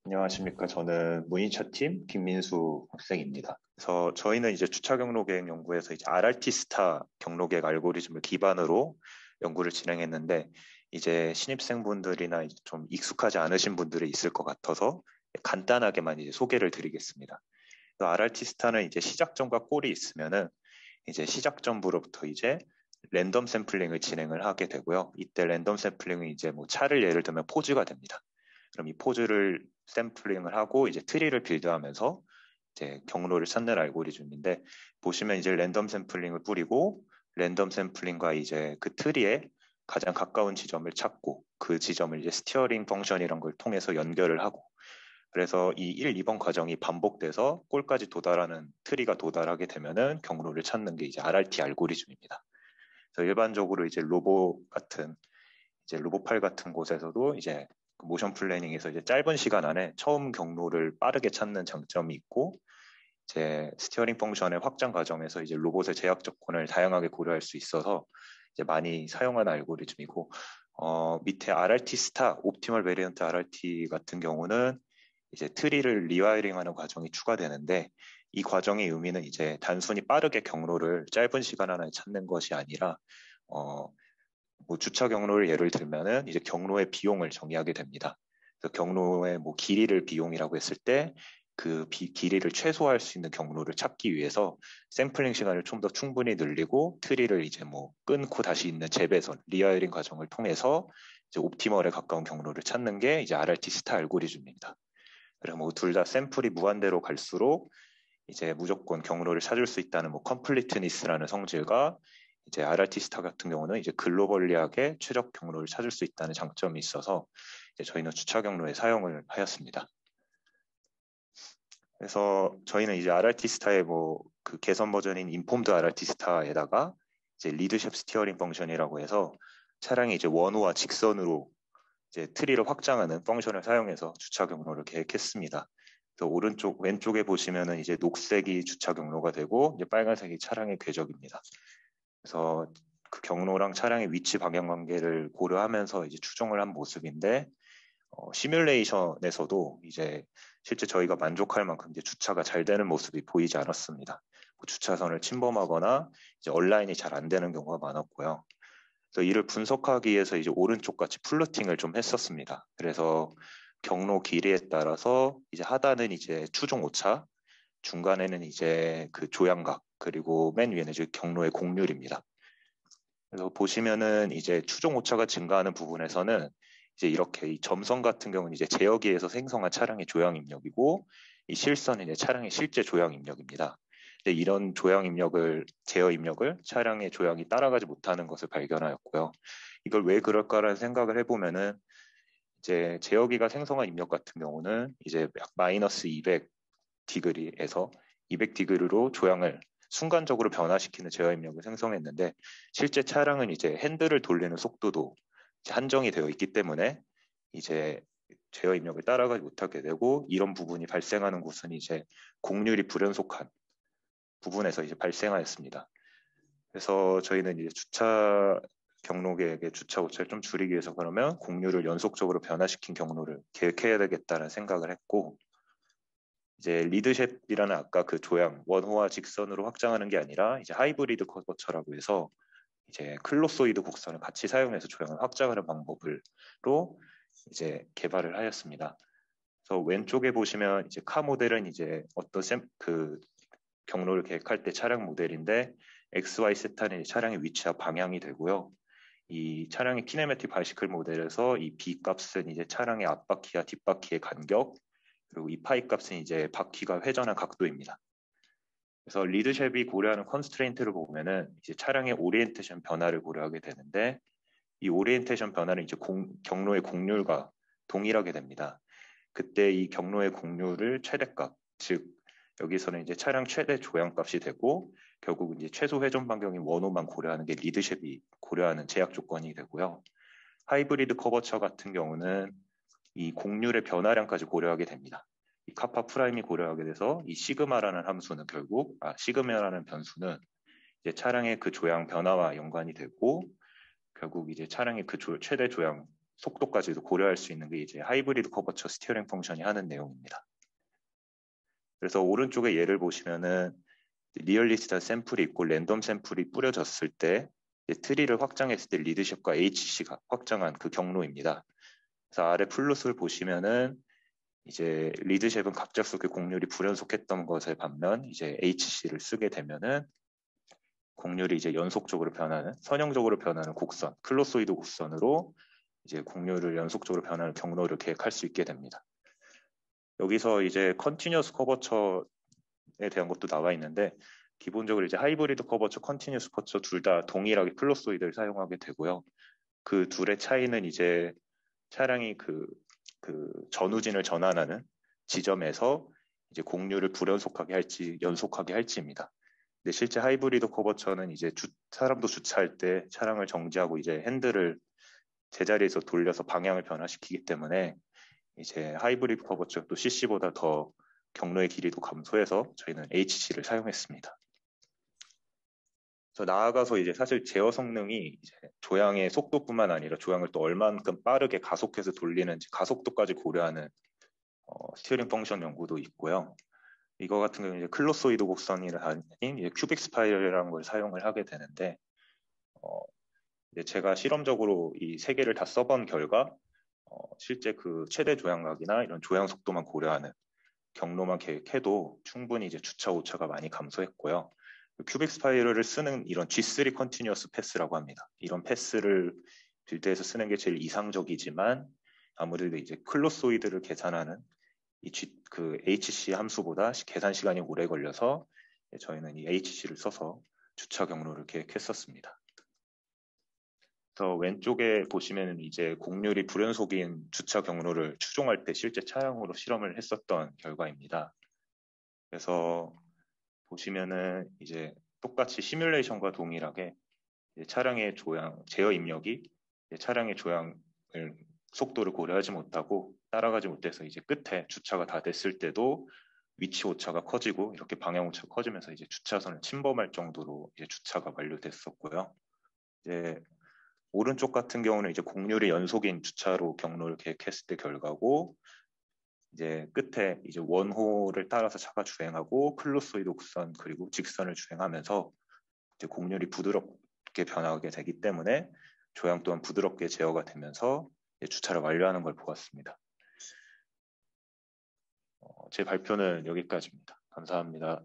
안녕하십니까. 저는 무인차팀 김민수 학생입니다. 그래서 저희는 이제 주차 경로 계획 연구에서 이제 RRT 스타 경로 계획 알고리즘을 기반으로 연구를 진행했는데, 이제 신입생분들이나 이제 좀 익숙하지 않으신 분들이 있을 것 같아서 간단하게만 이제 소개를 드리겠습니다. RRT 스타는 이제 시작점과 골이 있으면은 이제 시작점부로부터 이제 랜덤 샘플링을 진행을 하게 되고요. 이때 랜덤 샘플링은 이제 뭐 차를 예를 들면 포즈가 됩니다. 그럼 이 포즈를 샘플링을 하고 이제 트리를 빌드하면서 이제 경로를 찾는 알고리즘인데, 보시면 이제 랜덤 샘플링을 뿌리고 랜덤 샘플링과 이제 그 트리에 가장 가까운 지점을 찾고 그 지점을 이제 스티어링 펑션이란 걸 통해서 연결을 하고, 그래서 이 1, 2번 과정이 반복돼서 골까지 도달하는 트리가 도달하게 되면은 경로를 찾는 게 이제 RRT 알고리즘입니다. 그래서 일반적으로 이제 로봇팔 같은 곳에서도 이제 그 모션 플래닝에서 이제 짧은 시간 안에 처음 경로를 빠르게 찾는 장점이 있고, 이제 스티어링 펑션의 확장 과정에서 이제 로봇의 제약 조건을 다양하게 고려할 수 있어서 이제 많이 사용하는 알고리즘이고, 밑에 RRT 스타, 옵티멀 베리언트 RRT 같은 경우는 이제 트리를 리와이링하는 과정이 추가되는데, 이 과정의 의미는 이제 단순히 빠르게 경로를 짧은 시간 안에 찾는 것이 아니라, 어, 뭐 주차 경로를 예를 들면은 이제 경로의 비용을 정의하게 됩니다. 그래서 경로의 뭐 길이를 비용이라고 했을 때 그 길이를 최소화할 수 있는 경로를 찾기 위해서 샘플링 시간을 좀 더 충분히 늘리고 트리를 이제 뭐 끊고 다시 있는 재배선, 리와이어링 과정을 통해서 이제 옵티멀에 가까운 경로를 찾는 게 이제 RRT 스타 알고리즘입니다. 그래서 뭐 둘 다 샘플이 무한대로 갈수록 이제 무조건 경로를 찾을 수 있다는 뭐 컴플리트니스라는 성질과, 이제 RRT 스타 같은 경우는 이제 글로벌리하게 최적 경로를 찾을 수 있다는 장점이 있어서 이제 저희는 주차 경로에 사용을 하였습니다. 그래서 저희는 이제 RRT 스타의 뭐 그 개선 버전인 인폼드 RRT 스타에다가 이제 리드셉 스티어링 펑션이라고 해서 차량이 이제 원호와 직선으로 이제 트리를 확장하는 펑션을 사용해서 주차 경로를 계획했습니다. 그래서 오른쪽, 왼쪽에 보시면은 이제 녹색이 주차 경로가 되고 이제 빨간색이 차량의 궤적입니다. 그래서 그 경로랑 차량의 위치 방향 관계를 고려하면서 이제 추정을 한 모습인데, 시뮬레이션에서도 이제 실제 저희가 만족할 만큼 이제 주차가 잘 되는 모습이 보이지 않았습니다. 주차선을 침범하거나 이제 얼라인이 잘 안 되는 경우가 많았고요. 그래서 이를 분석하기 위해서 이제 오른쪽 같이 플로팅을 좀 했었습니다. 그래서 경로 길이에 따라서 이제 하단은 이제 추종 오차, 중간에는 이제 그 조향각, 그리고 맨 위에는 이제 경로의 공률입니다. 그래서 보시면은 이제 추종 오차가 증가하는 부분에서는 이제 이렇게 이 점선 같은 경우는 이제 제어기에서 생성한 차량의 조향 입력이고, 이 실선은 이제 차량의 실제 조향 입력입니다. 근데 이런 제어 입력을 차량의 조향이 따라가지 못하는 것을 발견하였고요. 이걸 왜 그럴까라는 생각을 해보면은 이제 제어기가 생성한 입력 같은 경우는 이제 약 마이너스 200 디그리에서 200 디그리로 조향을 순간적으로 변화시키는 제어 입력을 생성했는데, 실제 차량은 이제 핸들을 돌리는 속도도 이제 한정이 되어 있기 때문에 이제 제어 입력을 따라가지 못하게 되고, 이런 부분이 발생하는 곳은 이제 곡률이 불연속한 부분에서 이제 발생하였습니다. 그래서 저희는 이제 주차 경로 계획의 주차 오차를 좀 줄이기 위해서 그러면 곡률을 연속적으로 변화시킨 경로를 계획해야 되겠다는 생각을 했고, 이제 리드셉이라는 아까 그 조향 원호와 직선으로 확장하는 게 아니라 이제 하이브리드 커버처라고 해서 이제 클로소이드 곡선을 같이 사용해서 조향을 확장하는 방법으로 이제 개발을 하였습니다. 그래서 왼쪽에 보시면 이제 카 모델은 이제 어떤 그 경로를 계획할 때 차량 모델인데, XY 세타는 차량의 위치와 방향이 되고요. 이 차량의 키네매틱 바이시클 모델에서 이 B 값은 이제 차량의 앞바퀴와 뒷바퀴의 간격, 그리고 이 파이 값은 이제 바퀴가 회전한 각도입니다. 그래서 리드셉이 고려하는 컨스트레인트를 보면은 이제 차량의 오리엔테이션 변화를 고려하게 되는데, 이 오리엔테이션 변화는 이제 경로의 곡률과 동일하게 됩니다. 그때 이 경로의 곡률을 최대값, 즉 여기서는 이제 차량 최대 조향값이 되고, 결국 이제 최소 회전 반경인 원호만 고려하는 게 리드셉이 고려하는 제약 조건이 되고요. 하이브리드 커버처 같은 경우는 이 곡률의 변화량까지 고려하게 됩니다. 이 카파 프라임이 고려하게 돼서 이 시그마라는 변수는 이제 차량의 그 조향 변화와 연관이 되고, 결국 이제 차량의 그 최대 조향 속도까지도 고려할 수 있는 게 이제 하이브리드 커버처 스티어링 펑션이 하는 내용입니다. 그래서 오른쪽에 예를 보시면은 리얼리스트한 샘플이 있고 랜덤 샘플이 뿌려졌을 때 트리를 확장했을 때 리드셉과 HC가 확장한 그 경로입니다. 그래서 아래 플롯을 보시면은 이제 리드셉은 갑작스럽게 곡률이 불연속했던 것에 반면 이제 HC를 쓰게 되면은 곡률이 이제 연속적으로 변하는 선형적으로 변하는 곡선, 클로소이드 곡선으로 이제 곡률을 연속적으로 변하는 경로를 계획할 수 있게 됩니다. 여기서 이제 컨티뉴어스 커버처에 대한 것도 나와 있는데 기본적으로 이제 하이브리드 커버처, 컨티뉴어스 커버처 둘 다 동일하게 클로소이드를 사용하게 되고요. 그 둘의 차이는 이제 차량이 그 전후진을 전환하는 지점에서 이제 곡률을 불연속하게 할지 연속하게 할지입니다. 근데 실제 하이브리드 커버처는 이제 사람도 주차할 때 차량을 정지하고 이제 핸들을 제자리에서 돌려서 방향을 변화시키기 때문에 이제 하이브리드 커버처 또 CC보다 더 경로의 길이도 감소해서 저희는 HC를 사용했습니다. 그래서 나아가서 이제 사실 제어 성능이 이제 조향의 속도뿐만 아니라 조향을 또 얼만큼 빠르게 가속해서 돌리는지 가속도까지 고려하는 스티어링 펑션 연구도 있고요. 이거 같은 경우는 이제 클로소이드 곡선이 아닌 이제 큐빅 스파이럴이라는 걸 사용을 하게 되는데 이제 제가 실험적으로 이 세 개를 다 써본 결과 실제 그 최대 조향각이나 이런 조향 속도만 고려하는 경로만 계획해도 충분히 이제 주차 오차가 많이 감소했고요. 큐빅 스파이럴을 쓰는 이런 G3 컨티뉴어스 패스라고 합니다. 이런 패스를 빌드에서 쓰는 게 제일 이상적이지만 아무래도 이제 클로소이드를 계산하는 그 HC 함수보다 계산 시간이 오래 걸려서 저희는 이 HC를 써서 주차 경로를 계획했었습니다. 그래서 왼쪽에 보시면 이제 곡률이 불연속인 주차 경로를 추종할 때 실제 차량으로 실험을 했었던 결과입니다. 그래서 보시면은 이제 똑같이 시뮬레이션과 동일하게 차량의 제어 입력이 차량의 조향을 속도를 고려하지 못하고 따라가지 못해서 이제 끝에 주차가 다 됐을 때도 위치 오차가 커지고 이렇게 방향 오차가 커지면서 이제 주차선을 침범할 정도로 이제 주차가 완료됐었고요. 이제 오른쪽 같은 경우는 이제 곡률이 연속인 주차로 경로를 계획했을 때 결과고 이제 끝에 이제 원호를 따라서 차가 주행하고 클로소이드 곡선 그리고 직선을 주행하면서 이제 곡률이 부드럽게 변하게 되기 때문에 조향 또한 부드럽게 제어가 되면서 주차를 완료하는 걸 보았습니다. 제 발표는 여기까지입니다. 감사합니다.